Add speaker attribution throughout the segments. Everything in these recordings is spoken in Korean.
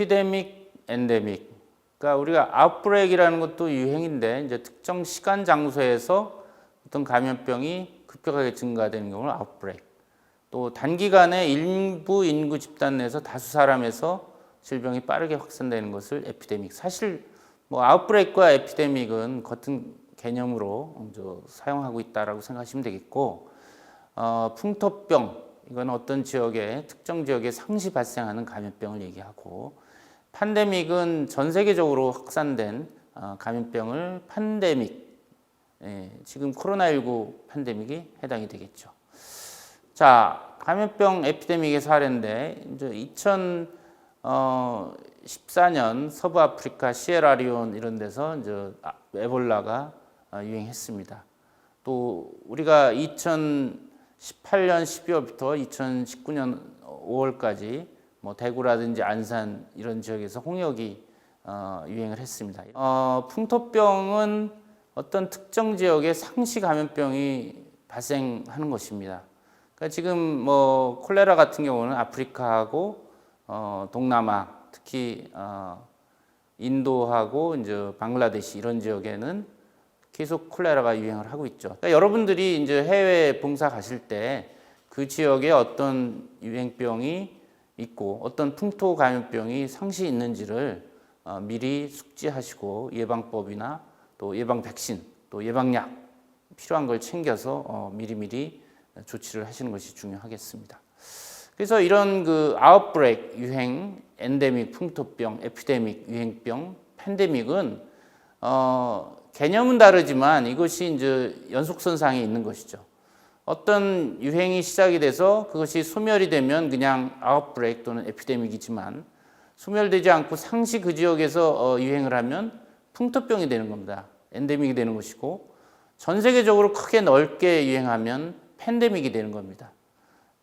Speaker 1: 에피데믹, 엔데믹. 그러니까 우리가 아웃브레이크라는 것도 유행인데 이제 특정 시간 장소에서 어떤 감염병이 급격하게 증가되는 경우를 아웃브레이크. 또 단기간에 일부 인구 집단 내에서 다수 사람에서 질병이 빠르게 확산되는 것을 에피데믹. 사실 뭐 아웃브레이크와 에피데믹은 같은 개념으로 먼저 사용하고 있다라고 생각하시면 되겠고, 풍토병 이건 어떤 지역에 특정 지역에 상시 발생하는 감염병을 얘기하고, 팬데믹은 전 세계적으로 확산된 감염병을 팬데믹, 지금 코로나19 팬데믹이 해당이 되겠죠. 자, 감염병 에피데믹의 사례인데 이제 2014년 서부 아프리카 시에라리온 이런 데서 이제 에볼라가 유행했습니다. 또 우리가 2018년 12월부터 2019년 5월까지 뭐 대구라든지 안산 이런 지역에서 홍역이 유행을 했습니다. 풍토병은 어떤 특정 지역에 상시 감염병이 발생하는 것입니다. 그러니까 지금 뭐 콜레라 같은 경우는 아프리카하고 동남아, 특히 인도하고 이제 방글라데시 이런 지역에는 계속 콜레라가 유행을 하고 있죠. 그러니까 여러분들이 이제 해외 봉사 가실 때 그 지역에 어떤 유행병이 있고 어떤 풍토 감염병이 상시 있는지를 미리 숙지하시고 예방법이나 또 예방 백신, 또 예방약 필요한 걸 챙겨서 미리미리 조치를 하시는 것이 중요하겠습니다. 그래서 이런 그 아웃브레이크, 유행, 엔데믹, 풍토병, 에피데믹, 유행병, 팬데믹은 개념은 다르지만 이것이 이제 연속선상에 있는 것이죠. 어떤 유행이 시작이 돼서 그것이 소멸이 되면 그냥 아웃브레이크 또는 에피데믹이지만 소멸되지 않고 상시 그 지역에서 유행을 하면 풍토병이 되는 겁니다. 엔데믹이 되는 것이고 전 세계적으로 크게 넓게 유행하면 팬데믹이 되는 겁니다.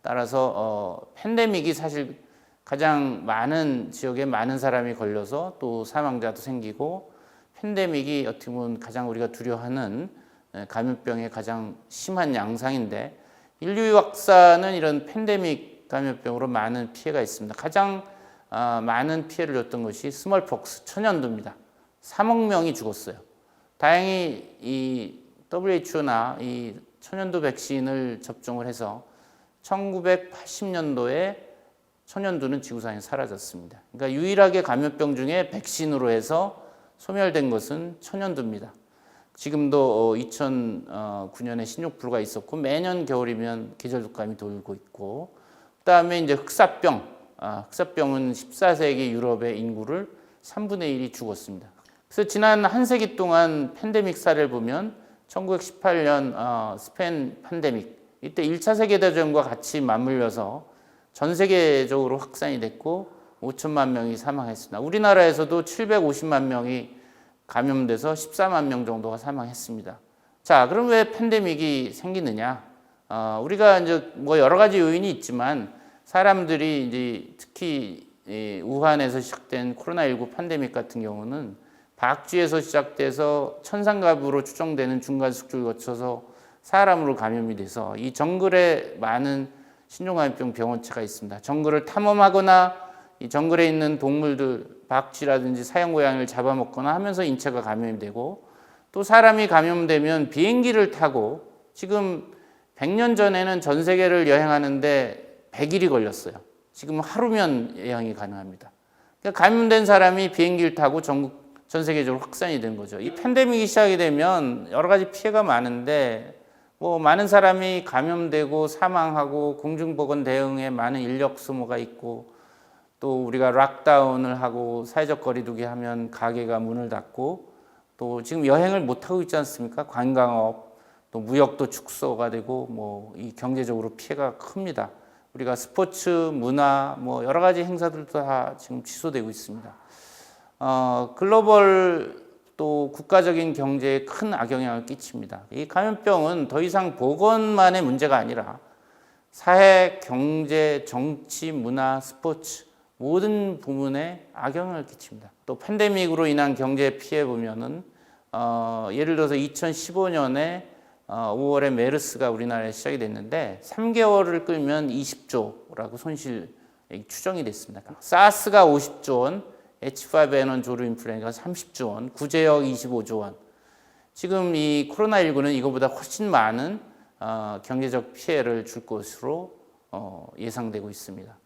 Speaker 1: 따라서 팬데믹이 사실 가장 많은 지역에 많은 사람이 걸려서 또 사망자도 생기고 팬데믹이 어떻게 보면 가장 우리가 두려워하는 감염병의 가장 심한 양상인데 인류 역사는 이런 팬데믹 감염병으로 많은 피해가 있습니다. 가장 많은 피해를 줬던 것이 스몰폭스, 천연두입니다. 3억 명이 죽었어요. 다행히 이 WHO나 이 천연두 백신을 접종을 해서 1980년도에 천연두는 지구상에 사라졌습니다. 그러니까 유일하게 감염병 중에 백신으로 해서 소멸된 것은 천연두입니다. 지금도 2009년에 신종플루가 있었고 매년 겨울이면 계절독감이 돌고 있고 그다음에 이제 흑사병, 흑사병은 14세기 유럽의 인구를 3분의 1이 죽었습니다. 그래서 지난 한 세기 동안 팬데믹 사례를 보면 1918년 스페인 팬데믹 이때 1차 세계대전과 같이 맞물려서 전 세계적으로 확산이 됐고 5천만 명이 사망했습니다. 우리나라에서도 750만 명이 감염돼서 14만 명 정도가 사망했습니다. 자, 그럼 왜 팬데믹이 생기느냐? 우리가 이제 뭐 여러 가지 요인이 있지만 사람들이 이제 특히 우한에서 시작된 코로나19 팬데믹 같은 경우는 박쥐에서 시작돼서 천상갑으로 추정되는 중간 숙주를 거쳐서 사람으로 감염이 돼서 이 정글에 많은 신종감염병 병원체가 있습니다. 정글을 탐험하거나 이 정글에 있는 동물들, 박쥐라든지 사형고양이를 잡아먹거나 하면서 인체가 감염이 되고 또 사람이 감염되면 비행기를 타고 지금 100년 전에는 전 세계를 여행하는데 100일이 걸렸어요. 지금 하루면 여행이 가능합니다. 그러니까 감염된 사람이 비행기를 타고 전 세계적으로 확산이 된 거죠. 이 팬데믹이 시작이 되면 여러 가지 피해가 많은데 뭐 많은 사람이 감염되고 사망하고 공중보건 대응에 많은 인력 소모가 있고 또 우리가 락다운을 하고 사회적 거리두기 하면 가게가 문을 닫고 또 지금 여행을 못 하고 있지 않습니까? 관광업 또 무역도 축소가 되고 뭐 이 경제적으로 피해가 큽니다. 우리가 스포츠, 문화 뭐 여러 가지 행사들도 다 지금 취소되고 있습니다. 글로벌 또 국가적인 경제에 큰 악영향을 끼칩니다. 이 감염병은 더 이상 보건만의 문제가 아니라 사회, 경제, 정치, 문화, 스포츠 모든 부문에 악영향을 끼칩니다. 또 팬데믹으로 인한 경제 피해 보면은 예를 들어서 2015년에 5월에 메르스가 우리나라에 시작이 됐는데 3개월을 끌면 20조라고 손실 추정이 됐습니다. 사스가 50조 원, H5N1 조류 인플루엔자가 30조 원, 구제역 25조 원. 지금 이 코로나19는 이거보다 훨씬 많은 경제적 피해를 줄 것으로 예상되고 있습니다.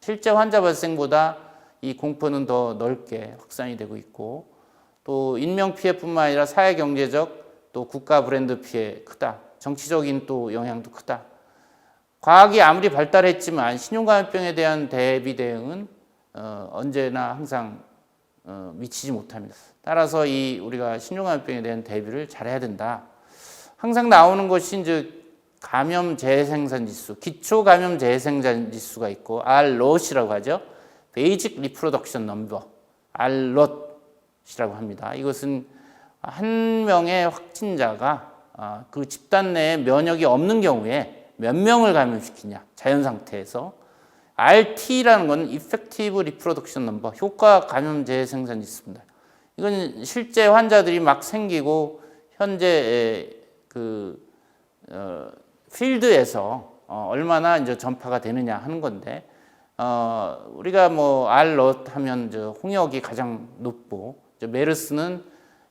Speaker 1: 실제 환자 발생보다 이 공포는 더 넓게 확산이 되고 있고, 또 인명 피해뿐만 아니라 사회 경제적 또 국가 브랜드 피해 크다. 정치적인 또 영향도 크다. 과학이 아무리 발달했지만 신종감염병에 대한 대비 대응은 언제나 항상 미치지 못합니다. 따라서 우리가 신종감염병에 대한 대비를 잘해야 된다. 항상 나오는 것이 이제 감염 재생산 지수, 기초 감염 재생산 지수가 있고 R-ROT이라고 하죠. Basic Reproduction Number, R-ROT이라고 합니다. 이것은 한 명의 확진자가 그 집단 내에 면역이 없는 경우에 몇 명을 감염시키냐, 자연 상태에서. RT라는 건 Effective Reproduction Number, 효과 감염 재생산 지수입니다. 이건 실제 환자들이 막 생기고 현재 필드에서 얼마나 이제 전파가 되느냐 하는 건데, 우리가 뭐 R-ROT 하면 홍역이 가장 높고, 메르스는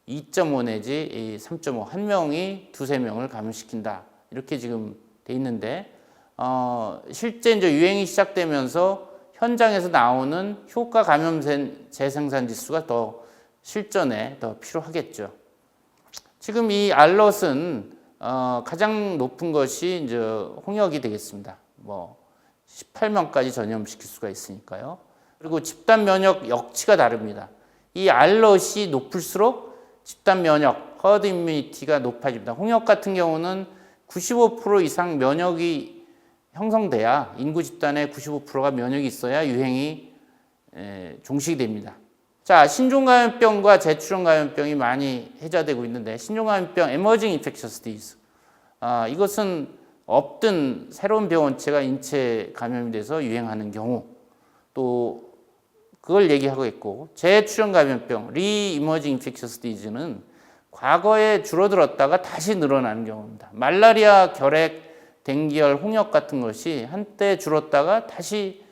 Speaker 1: 2.5 내지 3.5, 한 명이 두세 명을 감염시킨다. 이렇게 지금 돼 있는데, 실제 이제 유행이 시작되면서 현장에서 나오는 효과 감염 재생산 지수가 더 실전에 더 필요하겠죠. 지금 이 R-ROT은 가장 높은 것이 이제 홍역이 되겠습니다. 뭐 18명까지 전염시킬 수가 있으니까요. 그리고 집단 면역 역치가 다릅니다. 이 R-ROT이 높을수록 집단 면역, 허드 이뮤니티가 높아집니다. 홍역 같은 경우는 95% 이상 면역이 형성돼야, 인구 집단의 95%가 면역이 있어야 유행이 종식이 됩니다. 자, 신종감염병과 제출형 감염병이 많이 해자되고 있는데, 신종감염병 emerging infectious disease, 이것은 없던 새로운 병원체가 인체 감염이 돼서 유행하는 경우, 또 그걸 얘기하고 있고, 제출형 감염병 re-emerging infectious disease는 과거에 줄어들었다가 다시 늘어나는 경우입니다. 말라리아, 결핵, 댕기열, 홍역 같은 것이 한때 줄었다가 다시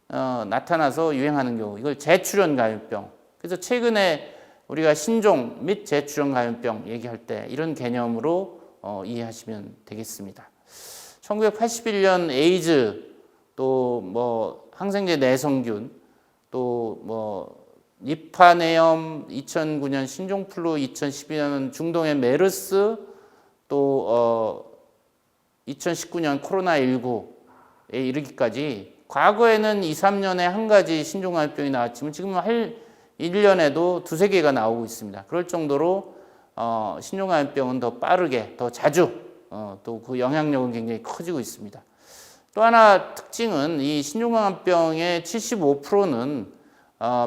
Speaker 1: 나타나서 유행하는 경우, 이걸 제출형 감염병. 그래서 최근에 우리가 신종 및 제출형 감염병 얘기할 때 이런 개념으로 이해하시면 되겠습니다. 1981년 에이즈, 또 뭐 항생제 내성균, 또 뭐 니파내염, 2009년 신종플루, 2012년 중동의 메르스, 또 2019년 코로나19에 이르기까지 과거에는 2, 3년에 한 가지 신종감염병이 나왔지만 지금은 1년에도 두세 개가 나오고 있습니다. 그럴 정도로 신종감염병은 더 빠르게, 더 자주, 또 그 영향력은 굉장히 커지고 있습니다. 또 하나 특징은 이 신종감염병의 75%는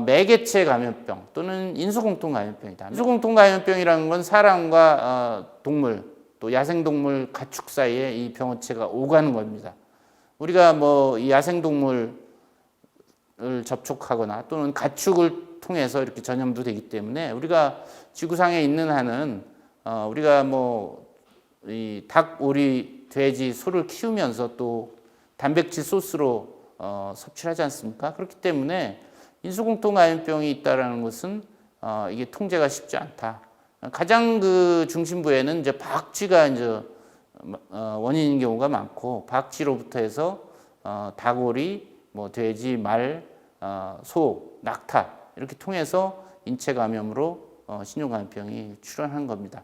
Speaker 1: 매개체 감염병 또는 인수공통 감염병이다. 인수공통 감염병이라는 건 사람과 동물, 또 야생동물, 가축 사이에 이 병원체가 오가는 겁니다. 우리가 뭐 이 야생동물을 접촉하거나 또는 가축을 통해서 이렇게 전염도 되기 때문에, 우리가 지구상에 있는 한은 우리가 뭐 이 닭, 오리, 돼지, 소를 키우면서 또 단백질 소스로 섭취를 하지 않습니까? 그렇기 때문에 인수공통 감염병이 있다라는 것은 이게 통제가 쉽지 않다. 가장 그 중심부에는 이제 박쥐가 이제 원인인 경우가 많고, 박쥐로부터 해서 닭오리, 뭐 돼지, 말, 소, 낙타 이렇게 통해서 인체 감염으로 신종감염병이 출현한 겁니다.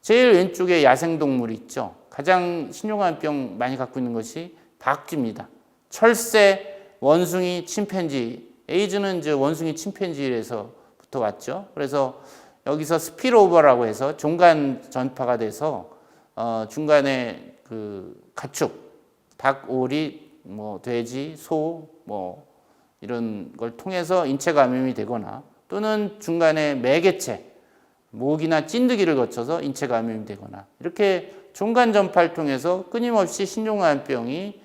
Speaker 1: 제일 왼쪽에 야생동물이 있죠. 가장 신종감염병 많이 갖고 있는 것이 박쥐입니다. 철새, 원숭이, 침팬지. 에이즈는 이제 원숭이, 침팬지에서부터 왔죠. 그래서 여기서 스피로버라고 해서 종간 전파가 돼서 중간에 그 가축, 닭, 오리, 뭐 돼지, 소, 뭐 이런 걸 통해서 인체 감염이 되거나, 또는 중간에 매개체, 목이나 찐득이를 거쳐서 인체 감염이 되거나, 이렇게 종간 전파를 통해서 끊임없이 신종감염병이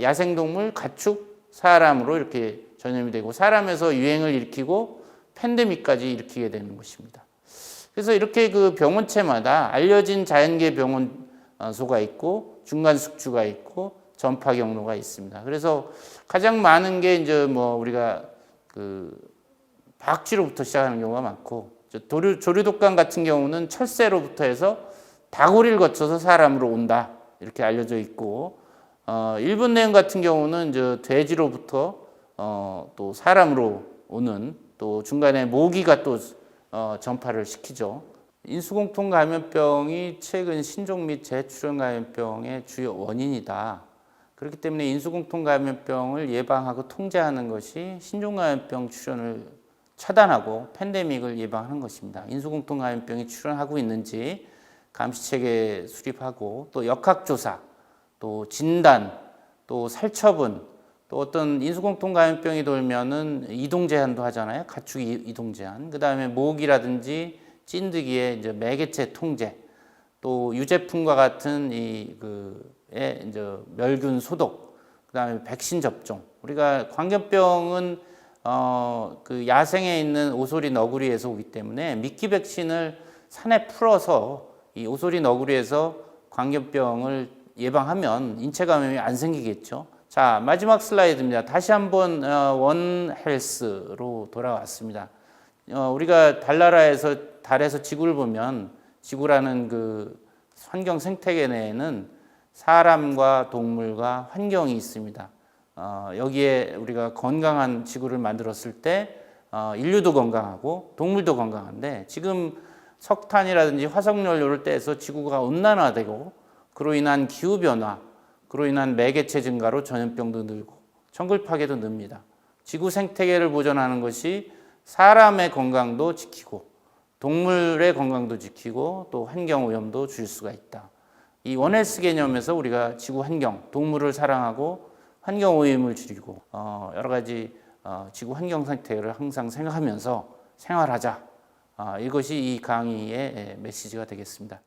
Speaker 1: 야생동물, 가축, 사람으로 이렇게 전염이 되고, 사람에서 유행을 일으키고 팬데믹까지 일으키게 되는 것입니다. 그래서 이렇게 그 병원체마다 알려진 자연계 병원소가 있고, 중간 숙주가 있고, 전파 경로가 있습니다. 그래서 가장 많은 게 이제 뭐 우리가 그 박쥐로부터 시작하는 경우가 많고, 조류독감 같은 경우는 철새로부터 해서 다구리를 거쳐서 사람으로 온다 이렇게 알려져 있고, 일본 내용 같은 경우는 이제 돼지로부터 또 사람으로 오는, 또 중간에 모기가 또 전파를 시키죠. 인수공통 감염병이 최근 신종 및 재출현 감염병의 주요 원인이다. 그렇기 때문에 인수공통 감염병을 예방하고 통제하는 것이 신종 감염병 출현을 차단하고 팬데믹을 예방하는 것입니다. 인수공통 감염병이 출현하고 있는지 감시체계 수립하고, 또 역학조사, 또 진단, 또 살처분, 또 어떤 인수공통 감염병이 돌면은 이동 제한도 하잖아요. 가축 이동 제한. 그 다음에 모기라든지 찐득이의 이제 매개체 통제, 또 유제품과 같은 이제 멸균 소독, 그 다음에 백신 접종. 우리가 광견병은 그 야생에 있는 오소리 너구리에서 오기 때문에 미끼 백신을 산에 풀어서 이 오소리 너구리에서 광견병을 예방하면 인체 감염이 안 생기겠죠. 자, 마지막 슬라이드입니다. 다시 한번 원헬스로 돌아왔습니다. 우리가 달에서 지구를 보면, 지구라는 그 환경 생태계 내에는 사람과 동물과 환경이 있습니다. 여기에 우리가 건강한 지구를 만들었을 때 인류도 건강하고 동물도 건강한데, 지금 석탄이라든지 화석연료를 떼서 지구가 온난화되고, 그로 인한 기후변화, 그로 인한 매개체 증가로 전염병도 늘고 정글 파괴도 늡니다. 지구 생태계를 보존하는 것이 사람의 건강도 지키고 동물의 건강도 지키고 또 환경 오염도 줄일 수가 있다. 이 원헬스 개념에서 우리가 지구 환경, 동물을 사랑하고 환경 오염을 줄이고 여러 가지 지구 환경 생태계를 항상 생각하면서 생활하자. 이것이 이 강의의 메시지가 되겠습니다.